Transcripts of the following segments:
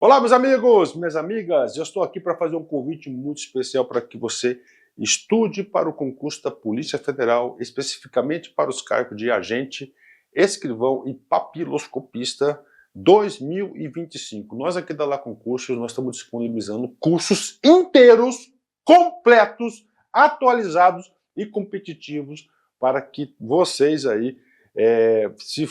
Olá, meus amigos, minhas amigas, eu estou aqui para fazer um convite muito especial para que você estude para o concurso da Polícia Federal, especificamente para os cargos de agente, escrivão e papiloscopista 2025. Nós aqui da Lá Concursos, nós estamos disponibilizando cursos inteiros, completos, atualizados e competitivos para que vocês aí se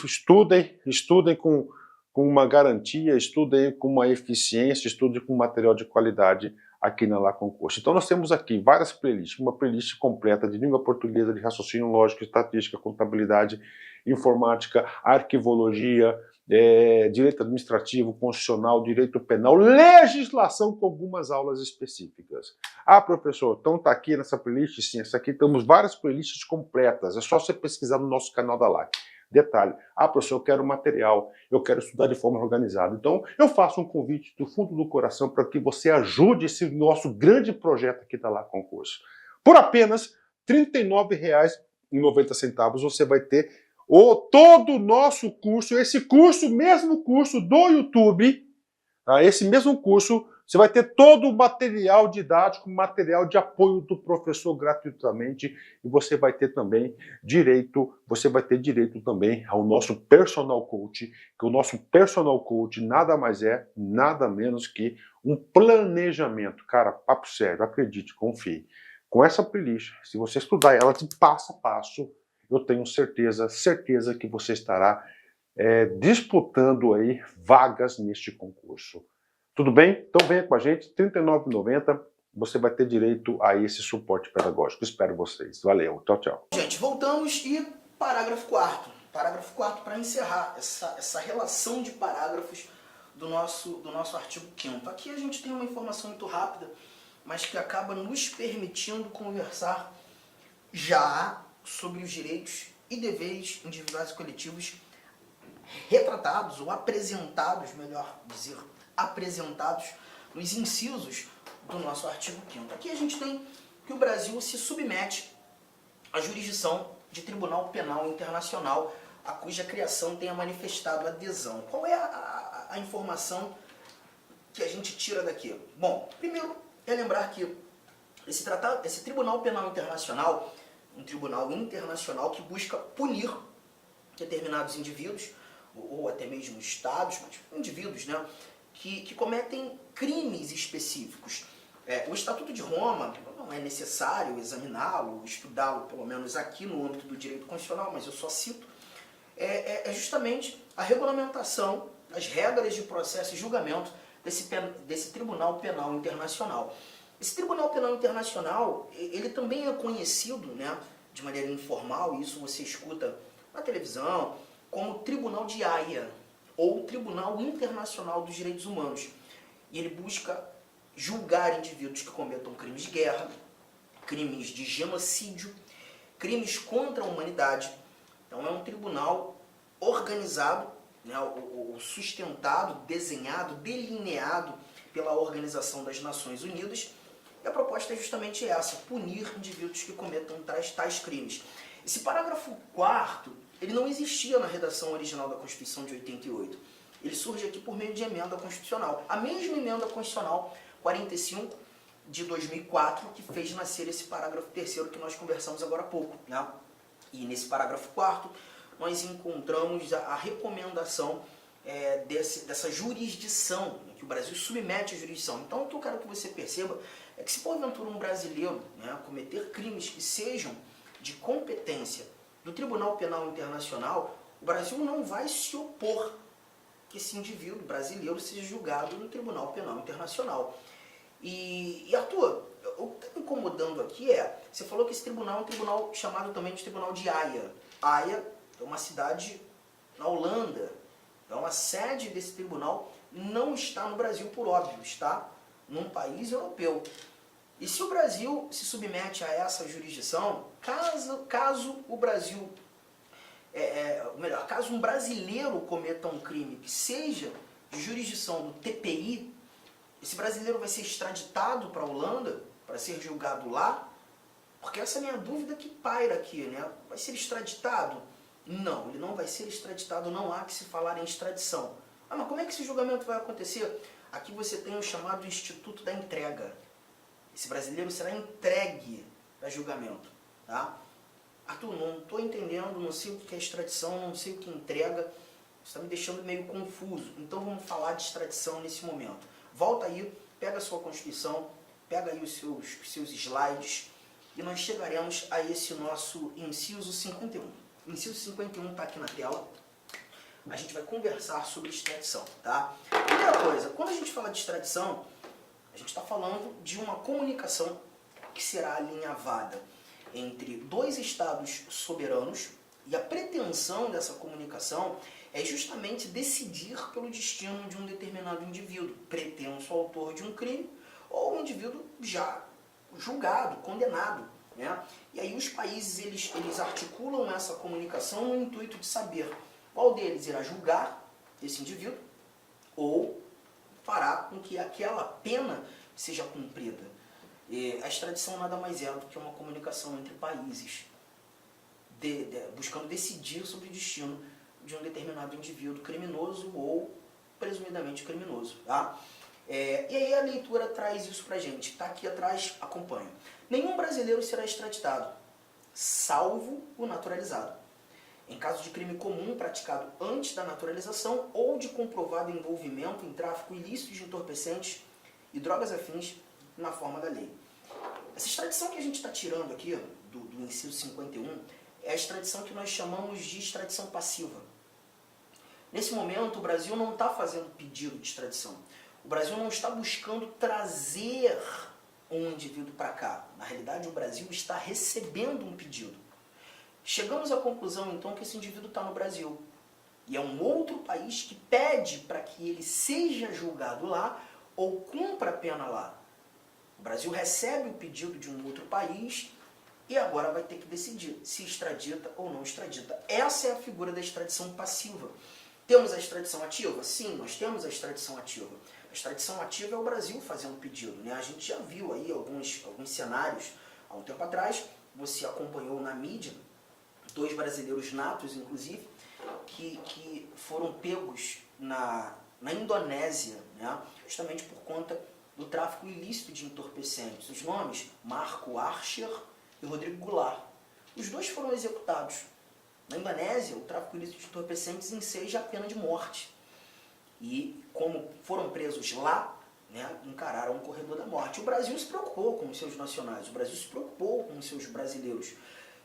estudem com uma garantia, estudem com uma eficiência, estudem com material de qualidade aqui na Lá Concurso. Então nós temos aqui várias playlists, uma playlist completa de língua portuguesa, de raciocínio lógico, estatística, contabilidade, informática, arquivologia, direito administrativo, constitucional, direito penal, legislação com algumas aulas específicas. Ah, professor, então está aqui nessa playlist? Sim, essa aqui temos várias playlists completas, é só você pesquisar no nosso canal da LAC. Detalhe, professor, eu quero material, eu quero estudar de forma organizada. Então, eu faço um convite do fundo do coração para que você ajude esse nosso grande projeto aqui da Lá Concurso. Por apenas R$ 39,90 você vai ter todo o nosso curso, esse mesmo curso do YouTube, tá? Esse mesmo curso, você vai ter todo o material didático, material de apoio do professor gratuitamente, e você vai ter direito também ao nosso personal coach, que o nosso personal coach nada mais é, nada menos que um planejamento. Cara, papo sério, acredite, confie. Com essa playlist, se você estudar ela de passo a passo, eu tenho certeza que você estará disputando aí vagas neste concurso. Tudo bem? Então venha com a gente, R$ 39,90, você vai ter direito a esse suporte pedagógico. Espero vocês. Valeu, tchau, tchau. Gente, voltamos e parágrafo 4º. Parágrafo 4º para encerrar essa relação de parágrafos do nosso artigo 5º. Aqui a gente tem uma informação muito rápida, mas que acaba nos permitindo conversar já sobre os direitos e deveres individuais e coletivos retratados ou apresentados, melhor dizer, apresentados nos incisos do nosso artigo 5º. Aqui a gente tem que o Brasil se submete à jurisdição de Tribunal Penal Internacional, a cuja criação tenha manifestado adesão. Qual é a informação que a gente tira daqui? Bom, primeiro é lembrar que esse Tribunal Penal Internacional, um tribunal internacional que busca punir determinados indivíduos, ou até mesmo estados, mas indivíduos, né, que cometem crimes específicos. O Estatuto de Roma, não é necessário examiná-lo, estudá-lo, pelo menos aqui no âmbito do direito constitucional, mas eu só cito, é justamente a regulamentação, as regras de processo e julgamento desse Tribunal Penal Internacional. Esse Tribunal Penal Internacional, ele também é conhecido, né, de maneira informal, e isso você escuta na televisão, como Tribunal de Haia, ou Tribunal Internacional dos Direitos Humanos. E ele busca julgar indivíduos que cometam crimes de guerra, crimes de genocídio, crimes contra a humanidade. Então é um tribunal organizado, né, sustentado, desenhado, delineado pela Organização das Nações Unidas. E a proposta é justamente essa, punir indivíduos que cometam tais crimes. Esse parágrafo 4º, ele não existia na redação original da Constituição de 88. Ele surge aqui por meio de emenda constitucional. A mesma emenda constitucional 45 de 2004 que fez nascer esse parágrafo 3º que nós conversamos agora há pouco, né? E nesse parágrafo 4º nós encontramos a recomendação dessa jurisdição, né, que o Brasil submete à jurisdição. Então o que eu quero que você perceba é que se porventura um brasileiro, né, cometer crimes que sejam de competência do Tribunal Penal Internacional, o Brasil não vai se opor que esse indivíduo brasileiro seja julgado no Tribunal Penal Internacional. E Arthur, o que está me incomodando aqui você falou que esse tribunal é um tribunal chamado também de Tribunal de Haia. Haia é uma cidade na Holanda. Então a sede desse tribunal não está no Brasil, por óbvio, está num país europeu. E se o Brasil se submete a essa jurisdição, caso o Brasil, caso um brasileiro cometa um crime que seja de jurisdição do TPI, esse brasileiro vai ser extraditado para a Holanda para ser julgado lá? Porque essa é a minha dúvida que paira aqui, né? Vai ser extraditado? Não, ele não vai ser extraditado, não há que se falar em extradição. Mas como é que esse julgamento vai acontecer? Aqui você tem o chamado Instituto da Entrega. Esse brasileiro será entregue para julgamento. Tá? Arthur, não estou entendendo, não sei o que é extradição, não sei o que é entrega, isso está me deixando meio confuso. Então vamos falar de extradição nesse momento. Volta aí, pega a sua Constituição, pega aí os seus slides e nós chegaremos a esse nosso inciso 51. O inciso 51 está aqui na tela. A gente vai conversar sobre extradição, tá? Primeira coisa, quando a gente fala de extradição, a gente está falando de uma comunicação que será alinhavada entre dois estados soberanos e a pretensão dessa comunicação é justamente decidir pelo destino de um determinado indivíduo, pretenso autor de um crime ou um indivíduo já julgado, condenado, né? E aí os países eles articulam essa comunicação no intuito de saber qual deles irá julgar esse indivíduo ou fará com que aquela pena seja cumprida. A extradição nada mais é do que uma comunicação entre países, buscando decidir sobre o destino de um determinado indivíduo criminoso ou presumidamente criminoso. Tá? E aí a leitura traz isso pra gente. Está aqui atrás, acompanha. Nenhum brasileiro será extraditado, salvo o naturalizado. Em caso de crime comum praticado antes da naturalização ou de comprovado envolvimento em tráfico ilícito de entorpecentes e drogas afins na forma da lei. Essa extradição que a gente está tirando aqui, do inciso 51, é a extradição que nós chamamos de extradição passiva. Nesse momento, o Brasil não está fazendo pedido de extradição. O Brasil não está buscando trazer um indivíduo para cá. Na realidade, o Brasil está recebendo um pedido. Chegamos à conclusão, então, que esse indivíduo está no Brasil. E é um outro país que pede para que ele seja julgado lá ou cumpra a pena lá. O Brasil recebe o pedido de um outro país e agora vai ter que decidir se extradita ou não extradita. Essa é a figura da extradição passiva. Temos a extradição ativa? Sim, nós temos a extradição ativa. A extradição ativa é o Brasil fazendo pedido, né? A gente já viu aí alguns cenários há um tempo atrás, você acompanhou na mídia, 2 brasileiros natos, inclusive, que foram pegos na Indonésia, né? Justamente por conta do tráfico ilícito de entorpecentes. Os nomes, Marco Archer e Rodrigo Goulart. Os 2 foram executados. Na Indonésia, o tráfico ilícito de entorpecentes enseja a pena de morte. E como foram presos lá, né, encararam o corredor da morte. O Brasil se preocupou com os seus nacionais, o Brasil se preocupou com os seus brasileiros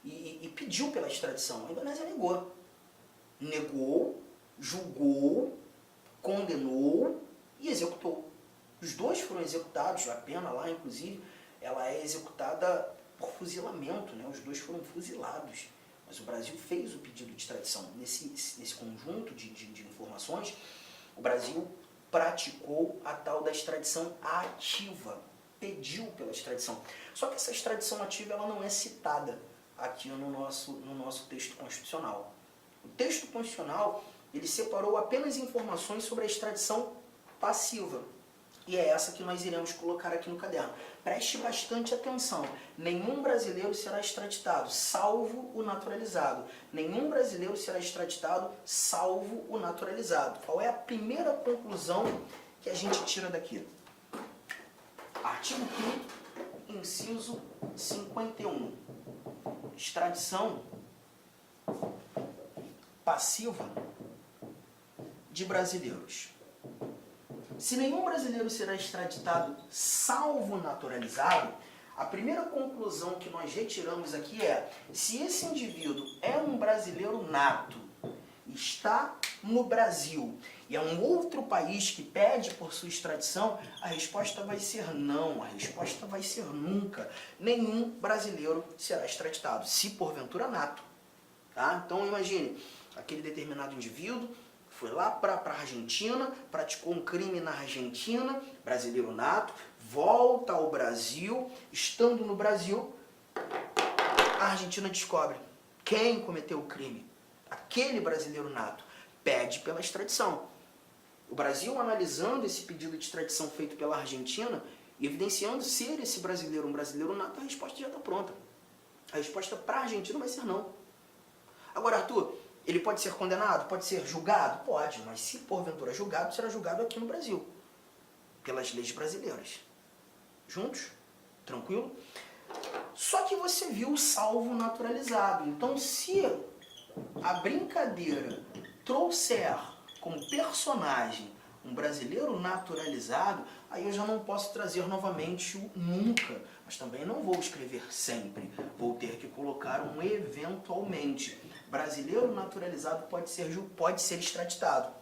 e pediu pela extradição. A Indonésia negou. Negou, julgou, condenou e executou. Os 2 foram executados, a pena lá, inclusive, ela é executada por fuzilamento, né? Os 2 foram fuzilados. Mas o Brasil fez o pedido de extradição. Nesse conjunto de informações, o Brasil praticou a tal da extradição ativa, pediu pela extradição. Só que essa extradição ativa ela não é citada aqui no nosso texto constitucional. O texto constitucional ele separou apenas informações sobre a extradição passiva. E é essa que nós iremos colocar aqui no caderno. Preste bastante atenção. Nenhum brasileiro será extraditado, salvo o naturalizado. Nenhum brasileiro será extraditado, salvo o naturalizado. Qual é a primeira conclusão que a gente tira daqui? Artigo 5º, inciso 51. Extradição passiva de brasileiros. Se nenhum brasileiro será extraditado, salvo naturalizado, a primeira conclusão que nós retiramos aqui é: se esse indivíduo é um brasileiro nato, está no Brasil e é um outro país que pede por sua extradição, a resposta vai ser não, a resposta vai ser nunca. Nenhum brasileiro será extraditado, se porventura nato. Tá? Então imagine, aquele determinado indivíduo foi lá para a Argentina, praticou um crime na Argentina, brasileiro nato, volta ao Brasil, estando no Brasil, a Argentina descobre quem cometeu o crime. Aquele brasileiro nato pede pela extradição. O Brasil, analisando esse pedido de extradição feito pela Argentina, evidenciando ser esse brasileiro um brasileiro nato, a resposta já está pronta. A resposta para a Argentina vai ser não. Agora, Arthur, ele pode ser condenado? Pode ser julgado? Pode, mas se porventura julgado, será julgado aqui no Brasil. pelas leis brasileiras. Juntos? Tranquilo? Só que você viu o salvo naturalizado. Então, se a brincadeira trouxer como personagem um brasileiro naturalizado, aí eu já não posso trazer novamente o nunca, mas também não vou escrever sempre. Vou ter que colocar um eventualmente. Brasileiro naturalizado pode ser extraditado,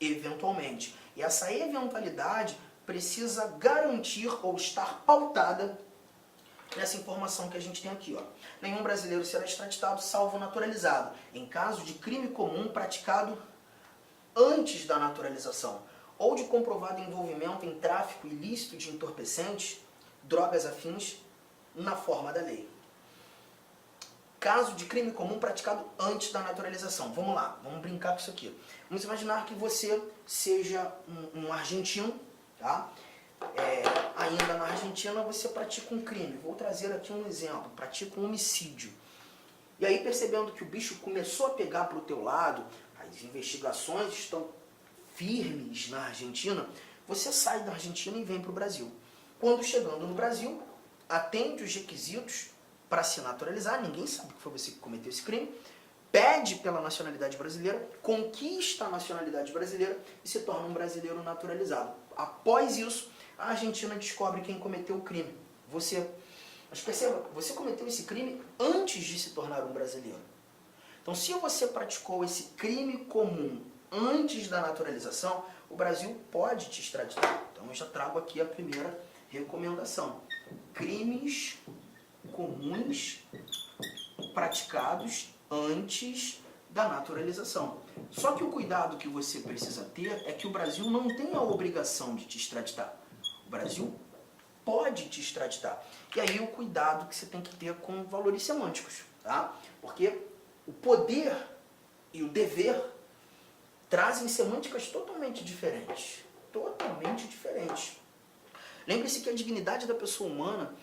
eventualmente. E essa eventualidade precisa garantir ou estar pautada nessa informação que a gente tem aqui. Ó. Nenhum brasileiro será extraditado, salvo naturalizado, em caso de crime comum praticado antes da naturalização, ou de comprovado envolvimento em tráfico ilícito de entorpecentes, drogas afins, na forma da lei. Caso de crime comum praticado antes da naturalização. Vamos lá, vamos brincar com isso aqui. Vamos imaginar que você seja um argentino, tá? Ainda na Argentina você pratica um crime. Vou trazer aqui um exemplo, pratica um homicídio. E aí, percebendo que o bicho começou a pegar para o teu lado, as investigações estão firmes na Argentina, você sai da Argentina e vem para o Brasil. Quando chegando no Brasil, atende os requisitos para se naturalizar, ninguém sabe que foi você que cometeu esse crime, pede pela nacionalidade brasileira, conquista a nacionalidade brasileira e se torna um brasileiro naturalizado. Após isso, a Argentina descobre quem cometeu o crime. Você. Mas perceba, você cometeu esse crime antes de se tornar um brasileiro. Então, se você praticou esse crime comum antes da naturalização, o Brasil pode te extraditar. Então, eu já trago aqui a primeira recomendação. Crimes comuns praticados antes da naturalização. Só que o cuidado que você precisa ter é que o Brasil não tem a obrigação de te extraditar. O Brasil pode te extraditar. E aí o cuidado que você tem que ter com valores semânticos, tá? Porque o poder e o dever trazem semânticas totalmente diferentes. Totalmente diferentes. Lembre-se que a dignidade da pessoa humana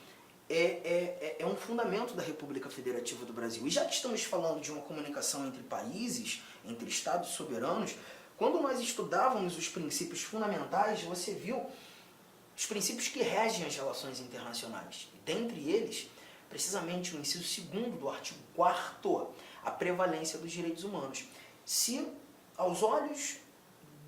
é um fundamento da República Federativa do Brasil. E já que estamos falando de uma comunicação entre países, entre estados soberanos, quando nós estudávamos os princípios fundamentais, você viu os princípios que regem as relações internacionais. E dentre eles, precisamente o inciso 2º do artigo 4º, a prevalência dos direitos humanos. Se, aos olhos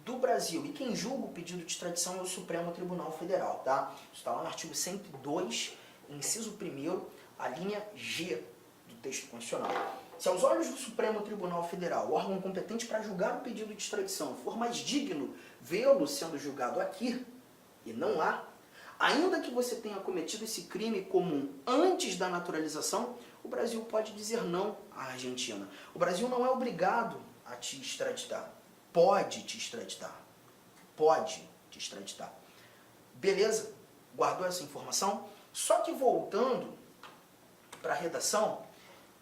do Brasil, e quem julga o pedido de extradição é o Supremo Tribunal Federal, tá? Isso está lá no artigo 102, inciso 1º, a linha G do texto constitucional. Se aos olhos do Supremo Tribunal Federal, o órgão competente para julgar o pedido de extradição, for mais digno vê-lo sendo julgado aqui, e não lá, ainda que você tenha cometido esse crime comum antes da naturalização, o Brasil pode dizer não à Argentina. O Brasil não é obrigado a te extraditar. Pode te extraditar. Pode te extraditar. Beleza? Guardou essa informação? Só que voltando para a redação,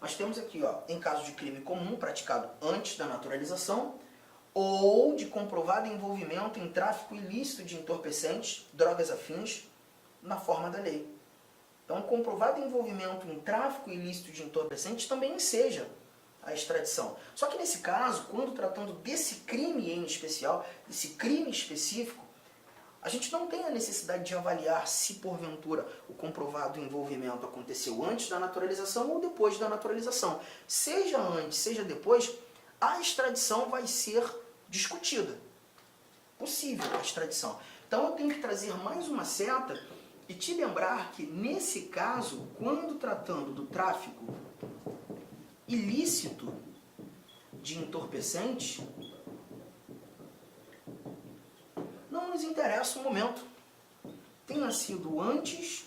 nós temos aqui, ó, em caso de crime comum praticado antes da naturalização, ou de comprovado envolvimento em tráfico ilícito de entorpecentes, drogas afins, na forma da lei. Então, comprovado envolvimento em tráfico ilícito de entorpecentes também enseja a extradição. Só que nesse caso, quando tratando desse crime em especial, desse crime específico, a gente não tem a necessidade de avaliar se, porventura, o comprovado envolvimento aconteceu antes da naturalização ou depois da naturalização. Seja antes, seja depois, a extradição vai ser discutida. Possível a extradição. Então eu tenho que trazer mais uma seta e te lembrar que, nesse caso, quando tratando do tráfico ilícito de entorpecentes, não nos interessa o momento. Tenha sido antes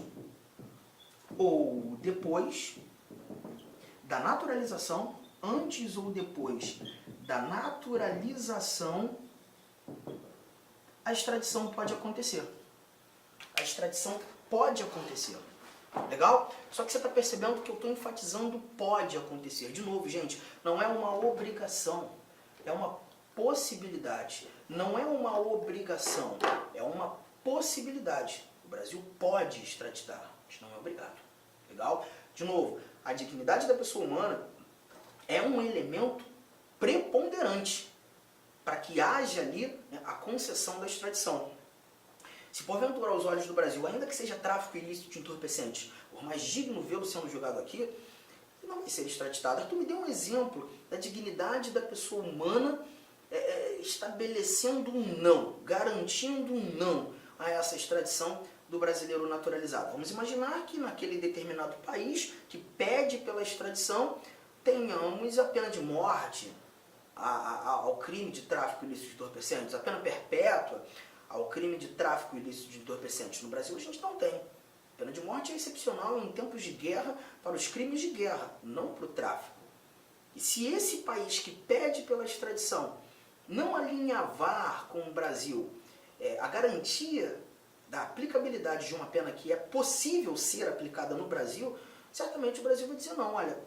ou depois da naturalização, antes ou depois da naturalização, a extradição pode acontecer. A extradição pode acontecer. Legal? Só que você está percebendo que eu estou enfatizando pode acontecer. De novo, gente, não é uma obrigação, é uma possibilidade. Não é uma obrigação, é uma possibilidade. O Brasil pode extraditar, mas não é obrigado. Legal? De novo, a dignidade da pessoa humana é um elemento preponderante para que haja ali, né, a concessão da extradição. Se porventura aos olhos do Brasil, ainda que seja tráfico ilícito de entorpecentes, por mais digno vê-lo sendo julgado aqui, não vai ser extraditado. Arthur me deu um exemplo da dignidade da pessoa humana estabelecendo um não, garantindo um não a essa extradição do brasileiro naturalizado. Vamos imaginar que naquele determinado país que pede pela extradição tenhamos a pena de morte ao crime de tráfico ilícito de entorpecentes, a pena perpétua ao crime de tráfico ilícito de entorpecentes. No Brasil a gente não tem. A pena de morte é excepcional em tempos de guerra para os crimes de guerra, não para o tráfico. E se esse país que pede pela extradição não alinhavar com o Brasil a garantia da aplicabilidade de uma pena que é possível ser aplicada no Brasil, certamente o Brasil vai dizer não, olha,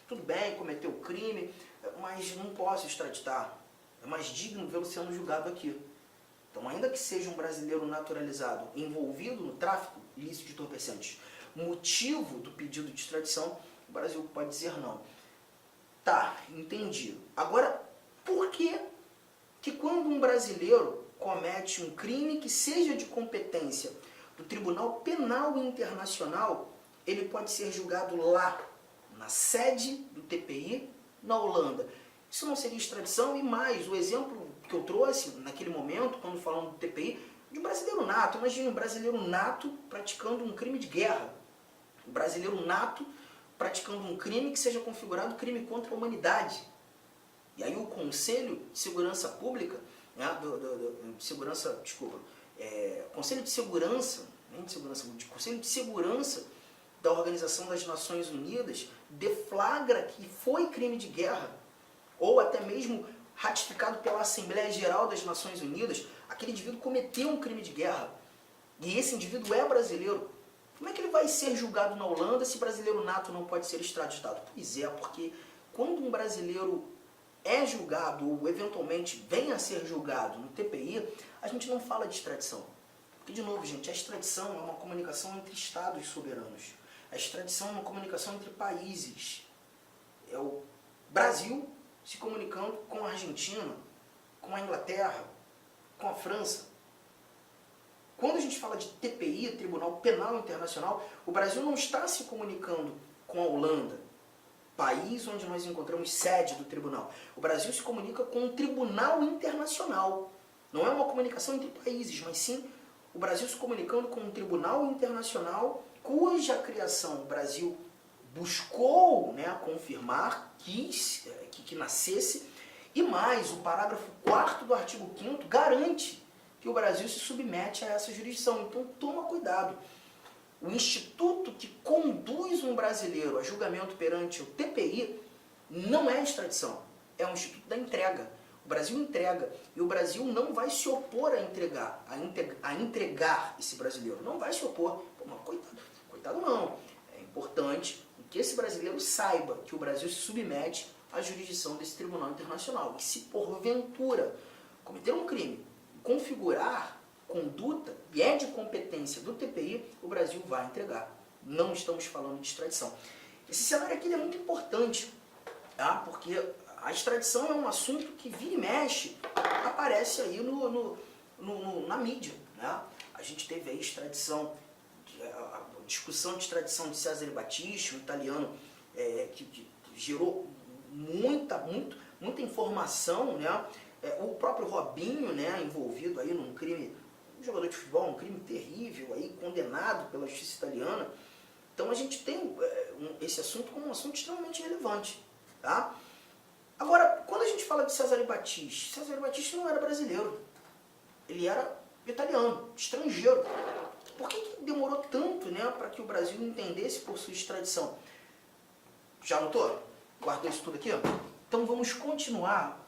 tudo bem, cometeu crime, mas não posso extraditar. É mais digno vê-lo sendo julgado aqui. Então, ainda que seja um brasileiro naturalizado envolvido no tráfico ilícito de entorpecentes, motivo do pedido de extradição, o Brasil pode dizer não. Tá, entendi. Agora, por que quando um brasileiro comete um crime que seja de competência do Tribunal Penal Internacional, ele pode ser julgado lá, na sede do TPI, na Holanda? Isso não seria extradição? E mais, o exemplo que eu trouxe naquele momento, quando falando do TPI, de um brasileiro nato. Imagina um brasileiro nato praticando um crime de guerra. Um brasileiro nato praticando um crime que seja configurado crime contra a humanidade. E aí o Conselho de Segurança Pública, né, Conselho de Segurança, nem de Segurança, Conselho de Segurança da Organização das Nações Unidas deflagra que foi crime de guerra, ou até mesmo ratificado pela Assembleia Geral das Nações Unidas, aquele indivíduo cometeu um crime de guerra, e esse indivíduo é brasileiro. Como é que ele vai ser julgado na Holanda se brasileiro nato não pode ser extraditado? Pois é, porque quando um brasileiro é julgado, ou eventualmente venha a ser julgado no TPI, a gente não fala de extradição. Porque, de novo, gente, a extradição é uma comunicação entre estados soberanos. A extradição é uma comunicação entre países. É o Brasil se comunicando com a Argentina, com a Inglaterra, com a França. Quando a gente fala de TPI, Tribunal Penal Internacional, o Brasil não está se comunicando com a Holanda, país onde nós encontramos sede do tribunal. O Brasil se comunica com um tribunal internacional. Não é uma comunicação entre países, mas sim o Brasil se comunicando com um tribunal internacional cuja criação o Brasil buscou, né, confirmar, quis que nascesse, e mais, o parágrafo 4º do artigo 5º garante que o Brasil se submete a essa jurisdição. Então toma cuidado. O instituto que conduz um brasileiro a julgamento perante o TPI não é extradição, é um instituto da entrega. O Brasil entrega, e o Brasil não vai se opor a entregar esse brasileiro. Não vai se opor. Pô, mas coitado não. É importante que esse brasileiro saiba que o Brasil se submete à jurisdição desse tribunal internacional. E se porventura cometer um crime, configurar conduta e é de competência do TPI, o Brasil vai entregar. Não estamos falando de extradição. Esse cenário aqui é muito importante, tá? Porque a extradição é um assunto que vira e mexe, aparece aí na mídia, né? A gente teve aí a discussão de extradição de Cesare Battisti, um italiano que gerou muita informação, né? O próprio Robinho, né, envolvido aí num crime, um jogador de futebol, um crime terrível, aí, condenado pela justiça italiana. Então a gente tem esse assunto como um assunto extremamente relevante, tá? Agora, quando a gente fala de Cesare Battisti não era brasileiro, ele era italiano, estrangeiro. Por que demorou tanto, né, para que o Brasil entendesse por sua extradição? Já notou? Guardou isso tudo aqui? Então vamos continuar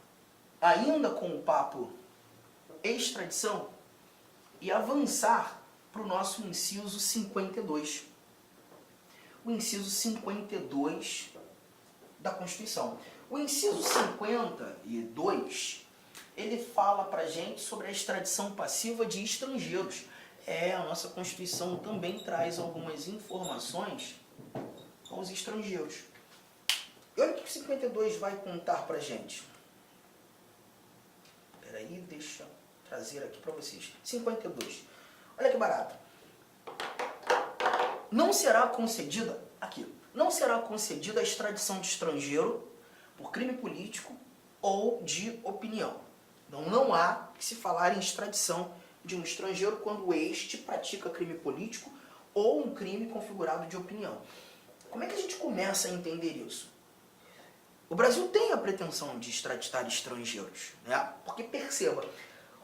ainda com o papo extradição e avançar para o nosso inciso 52. O inciso 52 da Constituição. O inciso 52, ele fala para a gente sobre a extradição passiva de estrangeiros. A nossa Constituição também traz algumas informações aos estrangeiros. E olha o que o 52 vai contar para a gente. Espera aí, deixa eu trazer aqui para vocês. 52. Olha que barato. Não será concedida, aqui, não será concedida a extradição de estrangeiro por crime político ou de opinião. Então não há que se falar em extradição de um estrangeiro quando este pratica crime político ou um crime configurado de opinião. Como é que a gente começa a entender isso? O Brasil tem a pretensão de extraditar estrangeiros, né? Porque perceba,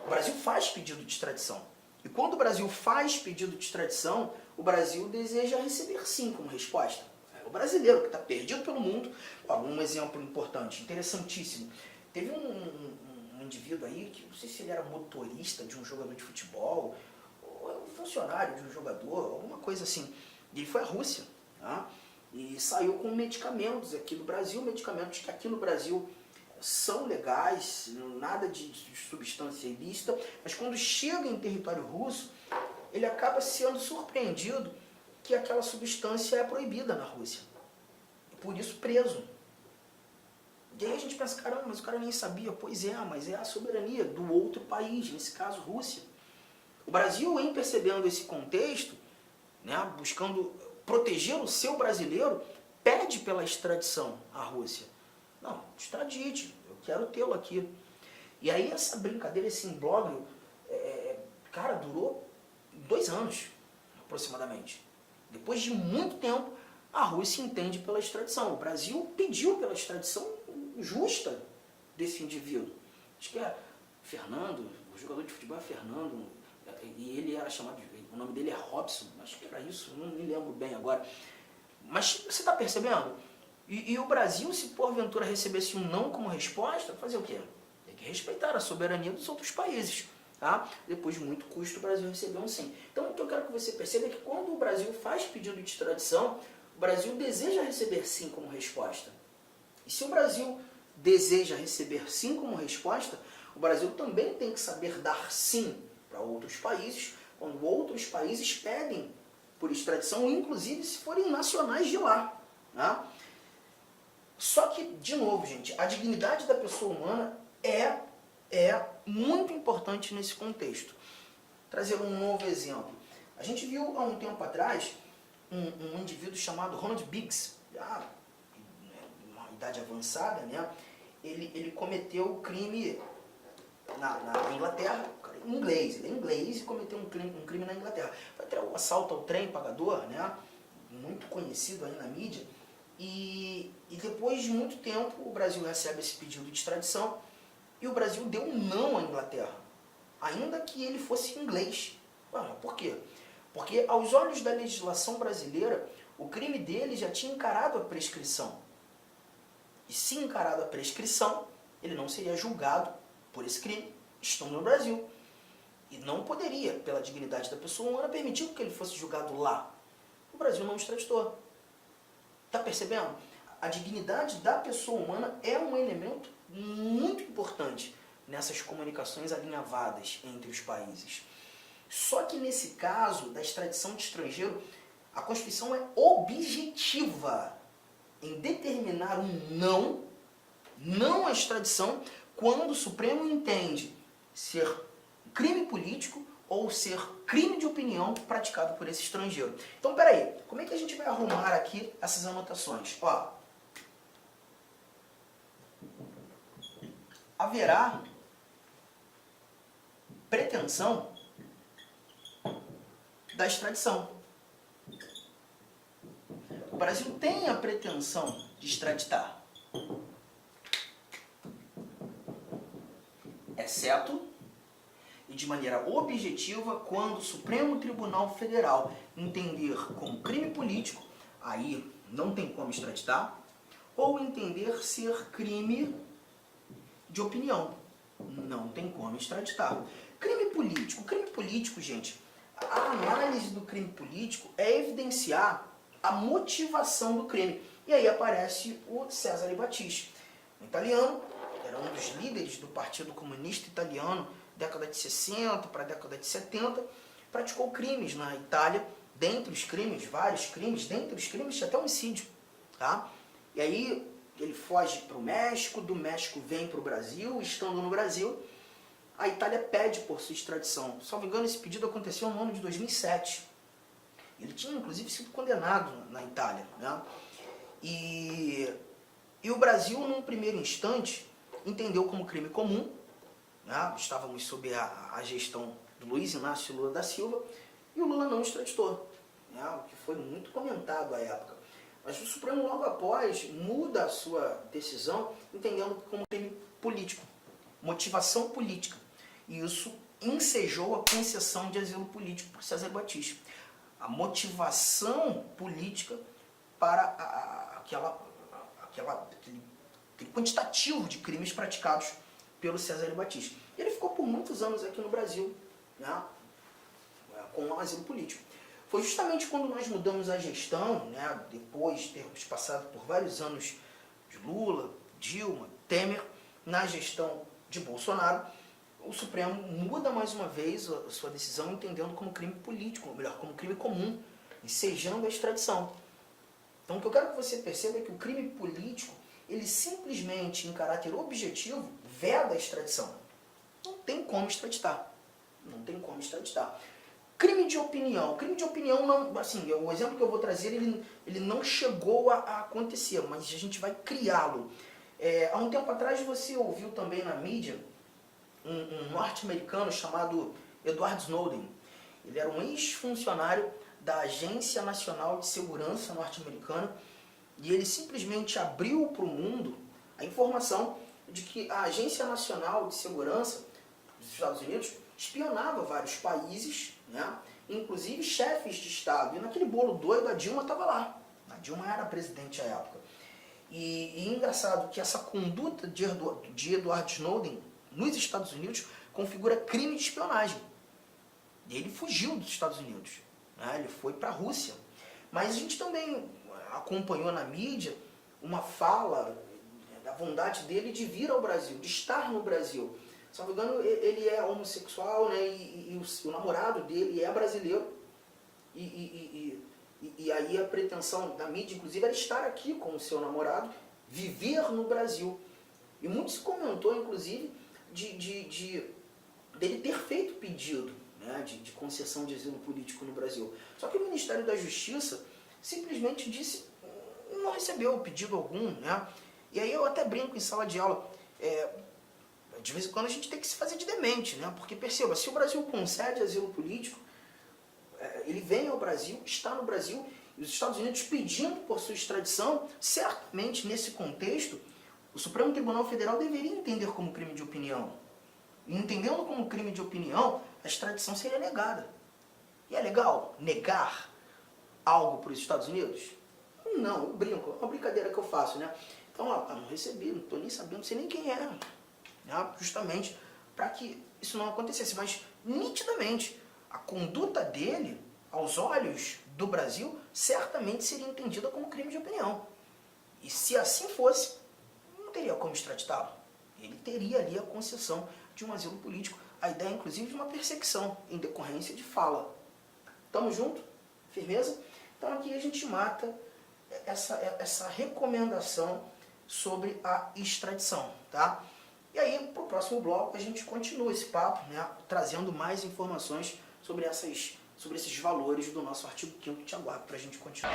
o Brasil faz pedido de extradição. E quando o Brasil faz pedido de extradição, o Brasil deseja receber sim como resposta. É o brasileiro que está perdido pelo mundo. Um exemplo importante, interessantíssimo. Teve um indivíduo aí, que não sei se ele era motorista de um jogador de futebol, ou um funcionário de um jogador, alguma coisa assim. E ele foi à Rússia, tá? E saiu com medicamentos aqui do Brasil, medicamentos que aqui no Brasil são legais, nada de substância ilícita, mas quando chega em território russo, ele acaba sendo surpreendido que aquela substância é proibida na Rússia. E por isso preso. E aí a gente pensa, caramba, mas o cara nem sabia. Pois é, mas é a soberania do outro país, nesse caso Rússia. O Brasil, em percebendo esse contexto, né, buscando proteger o seu brasileiro, pede pela extradição à Rússia. Não, extradite, eu quero tê-lo aqui. E aí essa brincadeira, esse imbróglio, cara, durou 2 anos, aproximadamente. Depois de muito tempo, a Rússia entende pela extradição. O Brasil pediu pela extradição justa desse indivíduo. Acho que é Fernando, o jogador de futebol é Fernando, e ele era chamado, o nome dele é Robson, acho que era isso, não me lembro bem agora. Mas você está percebendo? E o Brasil, se porventura recebesse um não como resposta, fazer o quê? Tem que respeitar a soberania dos outros países. Tá? Depois de muito custo, o Brasil recebeu um sim. Então, o que eu quero que você perceba é que quando o Brasil faz pedido de extradição, o Brasil deseja receber sim como resposta. E se o Brasil deseja receber sim como resposta, o Brasil também tem que saber dar sim para outros países, quando outros países pedem por extradição, inclusive se forem nacionais de lá. Tá? Só que, de novo, gente, a dignidade da pessoa humana é muito importante nesse contexto. Trazer um novo exemplo. A gente viu há um tempo atrás um indivíduo chamado Ronald Biggs, já uma idade avançada, né? Ele cometeu crime na Inglaterra, inglês, ele é inglês e cometeu um crime na Inglaterra. Foi até o assalto ao trem pagador, né? Muito conhecido aí na mídia. E depois de muito tempo o Brasil recebe esse pedido de extradição e o Brasil deu um não à Inglaterra, ainda que ele fosse inglês. Por quê? Porque aos olhos da legislação brasileira, o crime dele já tinha encarado a prescrição. E se encarado a prescrição, ele não seria julgado por esse crime, estando no Brasil. E não poderia, pela dignidade da pessoa humana, permitir que ele fosse julgado lá. O Brasil não extraditou. Está percebendo? A dignidade da pessoa humana é um elemento muito importante nessas comunicações alinhavadas entre os países. Só que nesse caso da extradição de estrangeiro, a Constituição é objetiva em determinar um não à extradição, quando o Supremo entende ser crime político ou ser crime de opinião praticado por esse estrangeiro. Então, peraí, como é que a gente vai arrumar aqui essas anotações? Ó, haverá pretensão da extradição. O Brasil tem a pretensão de extraditar, exceto e de maneira objetiva quando o Supremo Tribunal Federal entender como crime político, aí não tem como extraditar, ou entender ser crime de opinião, não tem como extraditar. Crime político, gente, a análise do crime político é evidenciar a motivação do crime. E aí aparece o Cesare Battisti, um italiano, era um dos líderes do Partido Comunista Italiano, década de 60 para a década de 70, praticou crimes na Itália, dentre os crimes, vários crimes, dentre os crimes tinha até homicídio. Tá? E aí ele foge para o México, do México vem para o Brasil, estando no Brasil, a Itália pede por sua extradição. Se não me engano, esse pedido aconteceu no ano de 2007. Ele tinha, inclusive, sido condenado na Itália, né? E o Brasil, num primeiro instante, entendeu como crime comum, né? Estávamos sob a gestão do Luiz Inácio Lula da Silva, e o Lula não extraditou, né? O que foi muito comentado à época. Mas o Supremo, logo após, muda a sua decisão, entendendo como crime político, motivação política. E isso ensejou a concessão de asilo político por César Battisti. A motivação política para aquele quantitativo de crimes praticados pelo César Battisti. Ele ficou por muitos anos aqui no Brasil, né, com um asilo político. Foi justamente quando nós mudamos a gestão, né, depois de termos passado por vários anos de Lula, Dilma, Temer, na gestão de Bolsonaro, o Supremo muda mais uma vez a sua decisão, entendendo como crime político, ou melhor, como crime comum, ensejando a extradição. Então o que eu quero que você perceba é que o crime político, ele simplesmente, em caráter objetivo, veda a extradição. Não tem como extraditar. Não tem como extraditar. Crime de opinião. Crime de opinião, não, assim, o exemplo que eu vou trazer, ele não chegou a acontecer, mas a gente vai criá-lo. Há um tempo atrás você ouviu também na mídia um norte-americano chamado Edward Snowden. Ele era um ex-funcionário da Agência Nacional de Segurança norte-americana e ele simplesmente abriu para o mundo a informação de que a Agência Nacional de Segurança dos Estados Unidos espionava vários países, né, inclusive chefes de Estado. E naquele bolo doido a Dilma estava lá. A Dilma era presidente à época. E engraçado que essa conduta de Edward Snowden nos Estados Unidos configura crime de espionagem. E ele fugiu dos Estados Unidos, né? Ele foi para a Rússia. Mas a gente também acompanhou na mídia uma fala da vontade dele de vir ao Brasil, de estar no Brasil. Se não me engano, ele é homossexual, né? E o namorado dele é brasileiro. E aí a pretensão da mídia, inclusive, era estar aqui com o seu namorado, viver no Brasil. E muito se comentou, inclusive, dele ter feito pedido, né, de concessão de asilo político no Brasil. Só que o Ministério da Justiça simplesmente disse, não recebeu pedido algum, né? E aí eu até brinco em sala de aula, de vez em quando a gente tem que se fazer de demente, né? Porque perceba, se o Brasil concede asilo político, ele vem ao Brasil, está no Brasil, e os Estados Unidos pedindo por sua extradição, certamente nesse contexto, o Supremo Tribunal Federal deveria entender como crime de opinião. E entendendo como crime de opinião, a extradição seria negada. E é legal negar algo para os Estados Unidos? Não, eu brinco, é uma brincadeira que eu faço, né? Então, não recebi, não estou nem sabendo, não sei nem quem é. Né? Justamente para que isso não acontecesse. Mas, nitidamente, a conduta dele, aos olhos do Brasil, certamente seria entendida como crime de opinião. E se assim fosse, não teria como extraditá-lo. Ele teria ali a concessão de um asilo político. A ideia, inclusive, de uma perseguição em decorrência de fala. Tamo junto? Firmeza? Então aqui a gente mata essa recomendação sobre a extradição, tá? E aí, para o próximo bloco, a gente continua esse papo, né, trazendo mais informações sobre esses valores do nosso artigo 5º que te aguardo para a gente continuar.